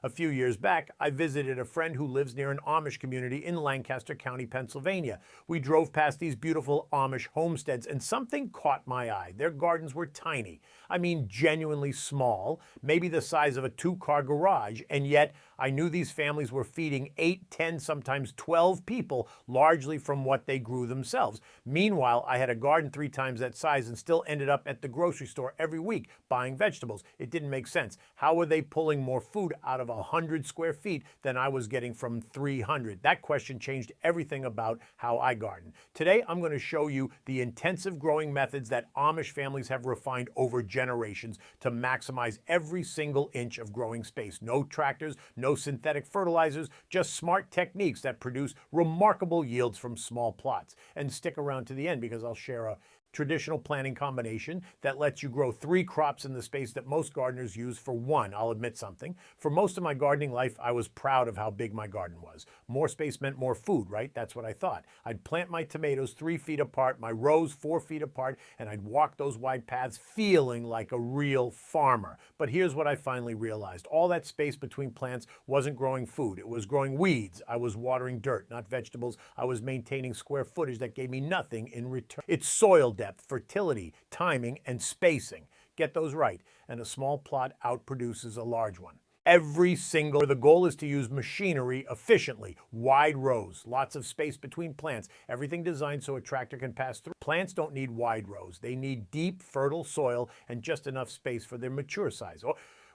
A few years back, I visited a friend who lives near an Amish community in Lancaster County, Pennsylvania. We drove past these beautiful Amish homesteads and something caught my eye. Their gardens were tiny. I mean, genuinely small, maybe the size of a two-car garage, and yet I knew these families were feeding 8, 10, sometimes 12 people, largely from what they grew themselves. Meanwhile, I had a garden 3 times that size and still ended up at the grocery store every week buying vegetables. It didn't make sense. How were they pulling more food out of 100 square feet than I was getting from 300? That question changed everything about how I garden. Today, I'm going to show you the intensive growing methods that Amish families have refined over generations to maximize every single inch of growing space. No tractors, no synthetic fertilizers, just smart techniques that produce remarkable yields from small plots. And stick around to the end because I'll share a traditional planting combination that lets you grow 3 crops in the space that most gardeners use for 1. I'll admit something. For most of my gardening life, I was proud of how big my garden was. More space meant more food, right? That's what I thought. I'd plant my tomatoes 3 feet apart, my rows 4 feet apart, and I'd walk those wide paths feeling like a real farmer. But here's what I finally realized. All that space between plants wasn't growing food. It was growing weeds. I was watering dirt, not vegetables. I was maintaining square footage that gave me nothing in return. It's soil depth, fertility, timing, and spacing. Get those right, and a small plot outproduces a large one. The goal is to use machinery efficiently, wide rows, lots of space between plants, everything designed so a tractor can pass through. Plants don't need wide rows. They need deep, fertile soil and just enough space for their mature size.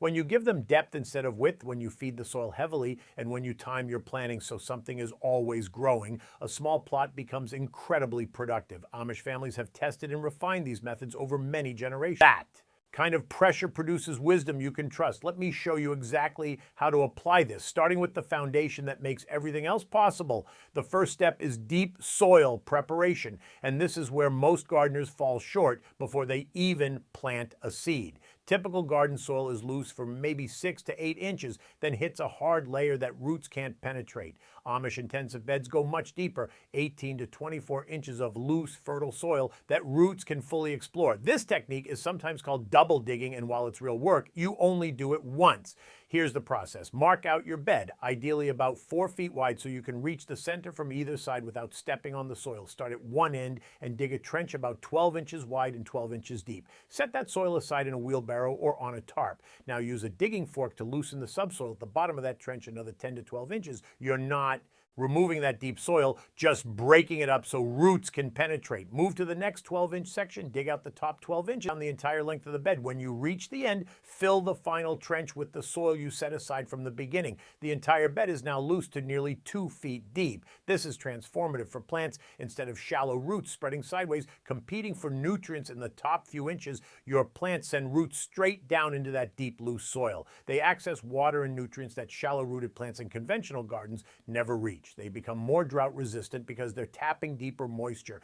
When you give them depth instead of width, when you feed the soil heavily, and when you time your planting so something is always growing, a small plot becomes incredibly productive. Amish families have tested and refined these methods over many generations. That kind of pressure produces wisdom you can trust. Let me show you exactly how to apply this, starting with the foundation that makes everything else possible. The first step is deep soil preparation, and this is where most gardeners fall short before they even plant a seed. Typical garden soil is loose for maybe 6 to 8 inches, then hits a hard layer that roots can't penetrate. Amish intensive beds go much deeper, 18 to 24 inches of loose, fertile soil that roots can fully explore. This technique is sometimes called double digging, and while it's real work, you only do it once. Here's the process. Mark out your bed, ideally about 4 feet wide so you can reach the center from either side without stepping on the soil. Start at one end and dig a trench about 12 inches wide and 12 inches deep. Set that soil aside in a wheelbarrow or on a tarp. Now use a digging fork to loosen the subsoil at the bottom of that trench another 10 to 12 inches. You're not removing that deep soil, just breaking it up so roots can penetrate. Move to the next 12-inch section, dig out the top 12 inches on the entire length of the bed. When you reach the end, fill the final trench with the soil you set aside from the beginning. The entire bed is now loose to nearly 2 feet deep. This is transformative for plants. Instead of shallow roots spreading sideways, competing for nutrients in the top few inches, your plants send roots straight down into that deep, loose soil. They access water and nutrients that shallow-rooted plants in conventional gardens never reach. They become more drought resistant because they're tapping deeper moisture.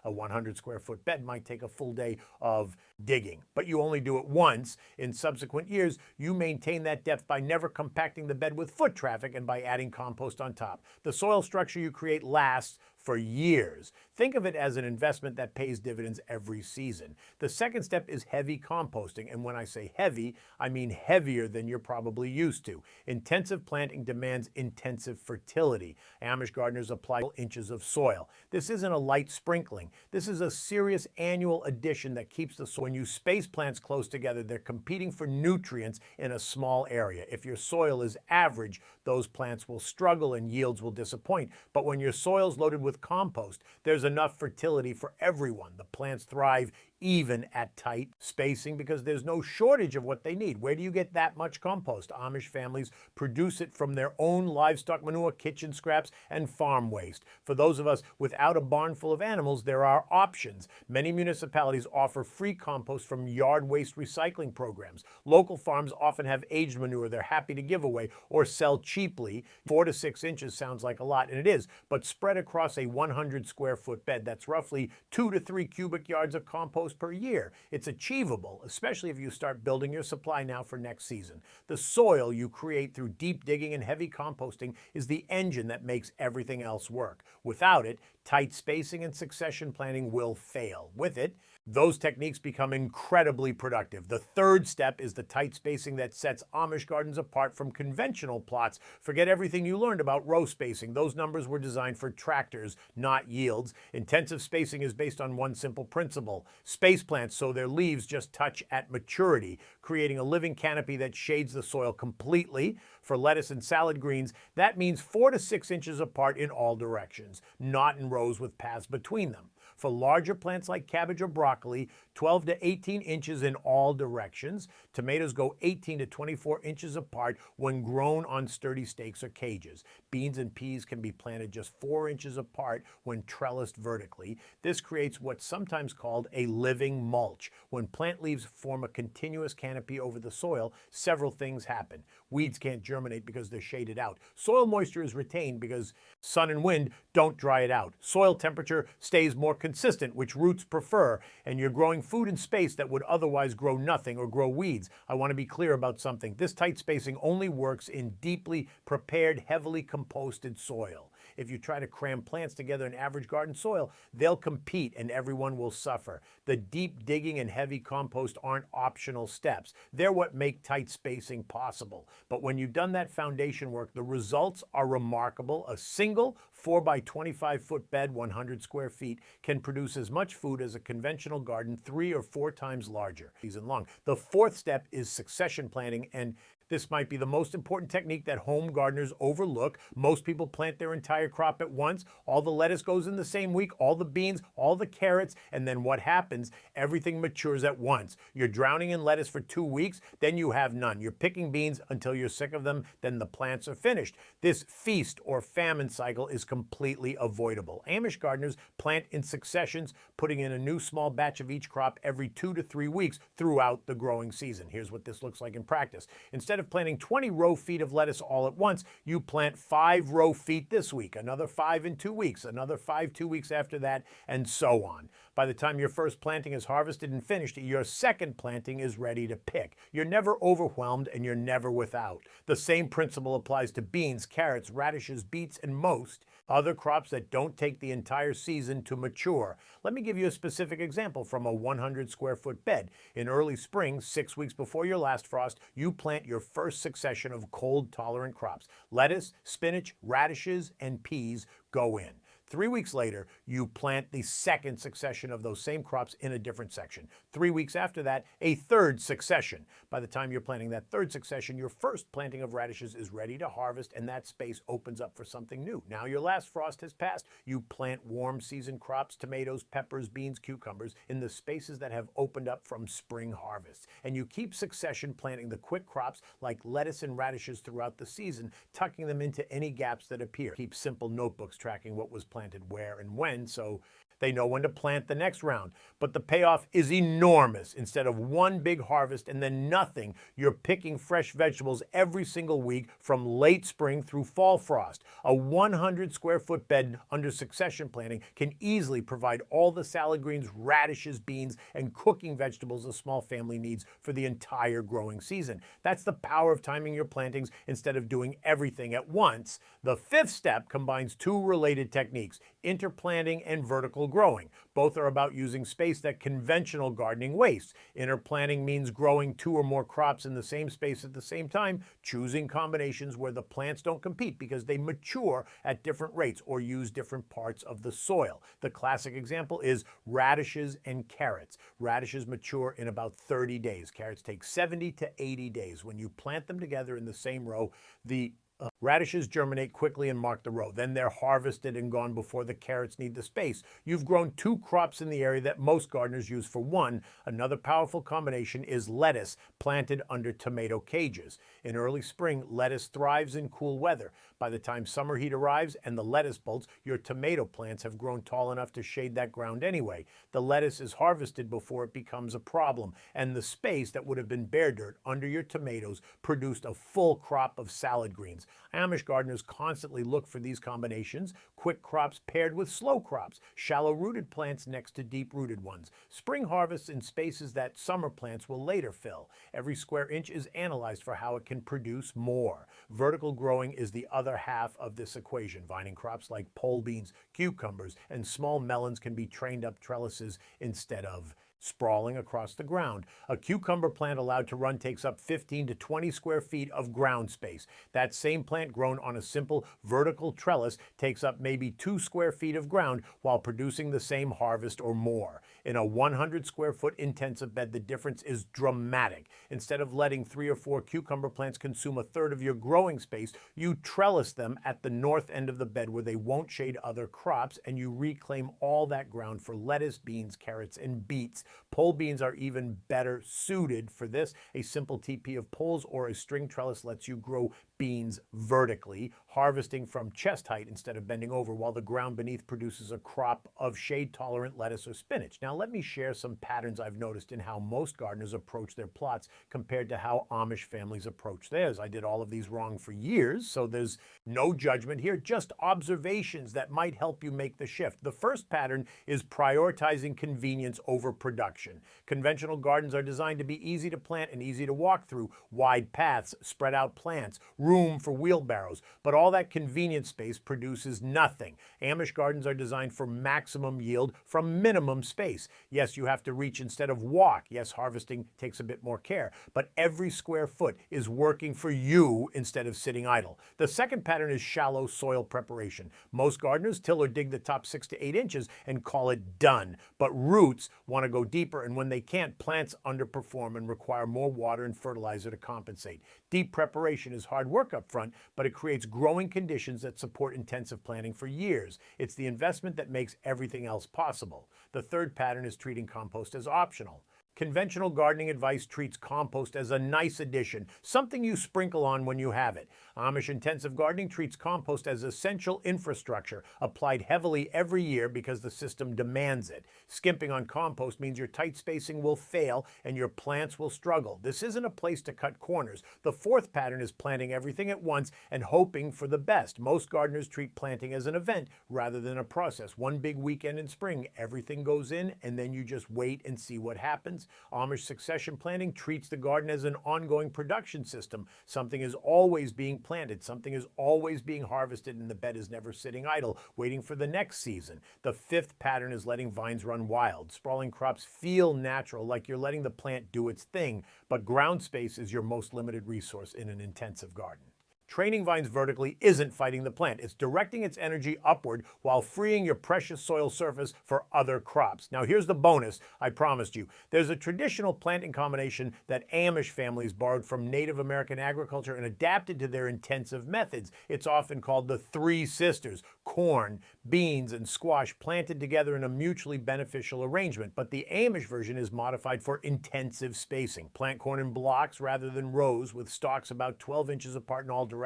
A 100 square foot bed might take a full day of digging, but you only do it once. In subsequent years, you maintain that depth by never compacting the bed with foot traffic and by adding compost on top. The soil structure you create lasts for years. Think of it as an investment that pays dividends every season. The second step is heavy composting, and when I say heavy, I mean heavier than you're probably used to. Intensive planting demands intensive fertility. Amish gardeners apply inches of soil. This isn't a light sprinkling. This is a serious annual addition that keeps the soil. When you space plants close together, they're competing for nutrients in a small area. If your soil is average, those plants will struggle and yields will disappoint. But when your soil's loaded with compost, there's enough fertility for everyone. The plants thrive even at tight spacing because there's no shortage of what they need. Where do you get that much compost? Amish families produce it from their own livestock manure, kitchen scraps, and farm waste. For those of us without a barn full of animals, there are options. Many municipalities offer free compost from yard waste recycling programs. Local farms often have aged manure they're happy to give away or sell cheaply. 4 to 6 inches sounds like a lot, and it is, but spread across a 100 square foot bed, that's roughly 2 to 3 cubic yards of compost per year. It's achievable, especially if you start building your supply now for next season. The soil you create through deep digging and heavy composting is the engine that makes everything else work. Without it, tight spacing and succession planting will fail. With it, those techniques become incredibly productive. The third step is the tight spacing that sets Amish gardens apart from conventional plots. Forget everything you learned about row spacing. Those numbers were designed for tractors, not yields. Intensive spacing is based on one simple principle: space plants so their leaves just touch at maturity, creating a living canopy that shades the soil completely. For lettuce and salad greens, that means 4 to 6 inches apart in all directions, not in rows with paths between them. For larger plants like cabbage or broccoli, 12 to 18 inches in all directions. Tomatoes go 18 to 24 inches apart when grown on sturdy stakes or cages. Beans and peas can be planted just 4 inches apart when trellised vertically. This creates what's sometimes called a living mulch. When plant leaves form a continuous canopy over the soil, several things happen. Weeds can't germinate because they're shaded out. Soil moisture is retained because sun and wind don't dry it out. Soil temperature stays more consistent, which roots prefer, and you're growing food in space that would otherwise grow nothing or grow weeds. I want to be clear about something. This tight spacing only works in deeply prepared, heavily composted soil. If you try to cram plants together in average garden soil, they'll compete and everyone will suffer. The deep digging and heavy compost aren't optional steps. They're what make tight spacing possible. But when you've done that foundation work, the results are remarkable. A single 4 by 25 foot bed, 100 square feet, can produce as much food as a conventional garden 3 or 4 times larger, season long. The fourth step is succession planting, and this might be the most important technique that home gardeners overlook. Most people plant their entire crop at once. All the lettuce goes in the same week, all the beans, all the carrots, and then what happens? Everything matures at once. You're drowning in lettuce for 2 weeks, then you have none. You're picking beans until you're sick of them, then the plants are finished. This feast or famine cycle is completely avoidable. Amish gardeners plant in successions, putting in a new small batch of each crop every 2 to 3 weeks throughout the growing season. Here's what this looks like in practice. Instead of planting 20 row feet of lettuce all at once, you plant 5 row feet this week, another 5 in 2 weeks, another 5 2 weeks after that, and so on. By the time your first planting is harvested and finished, your second planting is ready to pick. You're never overwhelmed and you're never without. The same principle applies to beans, carrots, radishes, beets, and most other crops that don't take the entire season to mature. Let me give you a specific example from a 100 square foot bed. In early spring, 6 weeks before your last frost, you plant your first succession of cold-tolerant crops. Lettuce, spinach, radishes, and peas go in. 3 weeks later, you plant the second succession of those same crops in a different section. 3 weeks after that, a third succession. By the time you're planting that third succession, your first planting of radishes is ready to harvest, and that space opens up for something new. Now your last frost has passed. You plant warm season crops, tomatoes, peppers, beans, cucumbers, in the spaces that have opened up from spring harvests. And you keep succession planting the quick crops like lettuce and radishes throughout the season, tucking them into any gaps that appear. Keep simple notebooks tracking what was planted where and when, so they know when to plant the next round. But the payoff is enormous. Instead of one big harvest and then nothing, you're picking fresh vegetables every single week from late spring through fall frost. A 100 square foot bed under succession planting can easily provide all the salad greens, radishes, beans, and cooking vegetables a small family needs for the entire growing season. That's the power of timing your plantings instead of doing everything at once. The fifth step combines 2 related techniques: interplanting and vertical growing. Both are about using space that conventional gardening wastes. Interplanting means growing 2 or more crops in the same space at the same time, choosing combinations where the plants don't compete because they mature at different rates or use different parts of the soil. The classic example is radishes and carrots. Radishes mature in about 30 days. Carrots take 70 to 80 days. When you plant them together in the same row, the radishes germinate quickly and mark the row. Then they're harvested and gone before the carrots need the space. You've grown 2 crops in the area that most gardeners use for one. Another powerful combination is lettuce planted under tomato cages. In early spring, lettuce thrives in cool weather. By the time summer heat arrives and the lettuce bolts, your tomato plants have grown tall enough to shade that ground anyway. The lettuce is harvested before it becomes a problem, and the space that would have been bare dirt under your tomatoes produced a full crop of salad greens. Amish gardeners constantly look for these combinations: quick crops paired with slow crops, shallow-rooted plants next to deep-rooted ones, spring harvests in spaces that summer plants will later fill. Every square inch is analyzed for how it can produce more. Vertical growing is the other half of this equation. Vining crops like pole beans, cucumbers, and small melons can be trained up trellises instead of sprawling across the ground. A cucumber plant allowed to run takes up 15 to 20 square feet of ground space. That same plant grown on a simple vertical trellis takes up maybe 2 square feet of ground while producing the same harvest or more. In a 100 square foot intensive bed, the difference is dramatic. Instead of letting 3 or 4 cucumber plants consume a third of your growing space, you trellis them at the north end of the bed where they won't shade other crops, and you reclaim all that ground for lettuce, beans, carrots, and beets. Pole beans are even better suited for this. A simple TP of poles or a string trellis lets you grow beans vertically, harvesting from chest height instead of bending over, while the ground beneath produces a crop of shade-tolerant lettuce or spinach. Now let me share some patterns I've noticed in how most gardeners approach their plots compared to how Amish families approach theirs. I did all of these wrong for years, so there's no judgment here, just observations that might help you make the shift. The first pattern is prioritizing convenience over production. Conventional gardens are designed to be easy to plant and easy to walk through, wide paths, spread out plants, room for wheelbarrows, but all that convenient space produces nothing. Amish gardens are designed for maximum yield from minimum space. Yes, you have to reach instead of walk. Yes, harvesting takes a bit more care, but every square foot is working for you instead of sitting idle. The second pattern is shallow soil preparation. Most gardeners till or dig the top 6 to 8 inches and call it done, but roots want to go deeper, and when they can't, plants underperform and require more water and fertilizer to compensate. Deep preparation is hard work up front, but it creates growing conditions that support intensive planting for years. It's the investment that makes everything else possible. The third pattern is treating compost as optional. Conventional gardening advice treats compost as a nice addition, something you sprinkle on when you have it. Amish intensive gardening treats compost as essential infrastructure, applied heavily every year because the system demands it. Skimping on compost means your tight spacing will fail and your plants will struggle. This isn't a place to cut corners. The fourth pattern is planting everything at once and hoping for the best. Most gardeners treat planting as an event rather than a process. One big weekend in spring, everything goes in, and then you just wait and see what happens. Amish succession planting treats the garden as an ongoing production system. Something is always being planted, something is always being harvested, and the bed is never sitting idle, waiting for the next season. The fifth pattern is letting vines run wild. Sprawling crops feel natural, like you're letting the plant do its thing, but ground space is your most limited resource in an intensive garden. Training vines vertically isn't fighting the plant. It's directing its energy upward while freeing your precious soil surface for other crops. Now here's the bonus I promised you. There's a traditional planting combination that Amish families borrowed from Native American agriculture and adapted to their intensive methods. It's often called the Three Sisters: corn, beans, and squash planted together in a mutually beneficial arrangement. But the Amish version is modified for intensive spacing. Plant corn in blocks rather than rows, with stalks about 12 inches apart in all directions.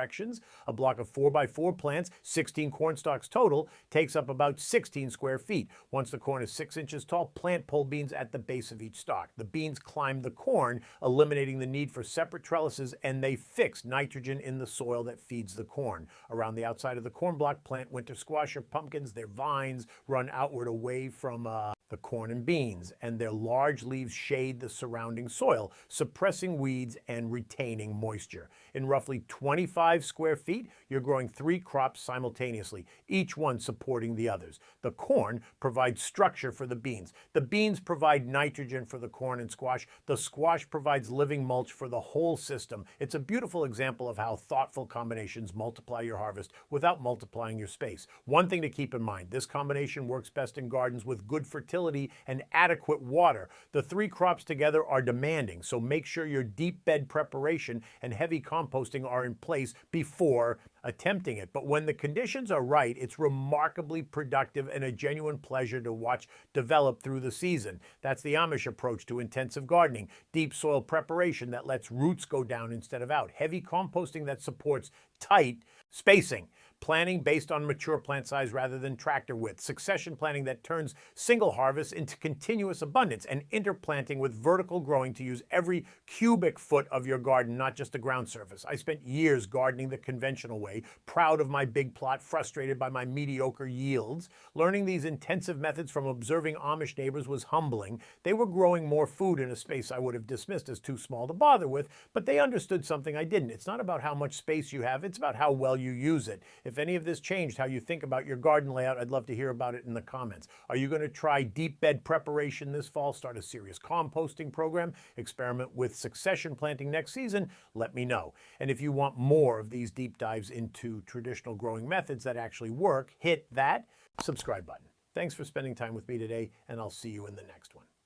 A block of 4x4 plants, 16 corn stalks total, takes up about 16 square feet. Once the corn is 6 inches tall, plant pole beans at the base of each stalk. The beans climb the corn, eliminating the need for separate trellises, and they fix nitrogen in the soil that feeds the corn. Around the outside of the corn block, plant winter squash or pumpkins. Their vines run outward away from the corn and beans, and their large leaves shade the surrounding soil, suppressing weeds and retaining moisture. In roughly 25 square feet, you're growing 3 crops simultaneously, each one supporting the others. The corn provides structure for the beans. The beans provide nitrogen for the corn and squash. The squash provides living mulch for the whole system. It's a beautiful example of how thoughtful combinations multiply your harvest without multiplying your space. One thing to keep in mind, this combination works best in gardens with good fertility and adequate water. The 3 crops together are demanding, so make sure your deep bed preparation and heavy composting are in place before attempting it. But when the conditions are right, it's remarkably productive and a genuine pleasure to watch develop through the season. That's the Amish approach to intensive gardening. Deep soil preparation that lets roots go down instead of out. Heavy composting that supports tight spacing. Planting based on mature plant size rather than tractor width. Succession planting that turns single harvests into continuous abundance. And interplanting with vertical growing to use every cubic foot of your garden, not just the ground surface. I spent years gardening the conventional way, proud of my big plot, frustrated by my mediocre yields. Learning these intensive methods from observing Amish neighbors was humbling. They were growing more food in a space I would have dismissed as too small to bother with, but they understood something I didn't. It's not about how much space you have, it's about how well you use it. If any of this changed how you think about your garden layout, I'd love to hear about it in the comments. Are you going to try deep bed preparation this fall, start a serious composting program, experiment with succession planting next season, let me know. And if you want more of these deep dives into traditional growing methods that actually work, hit that subscribe button. Thanks for spending time with me today, and I'll see you in the next one.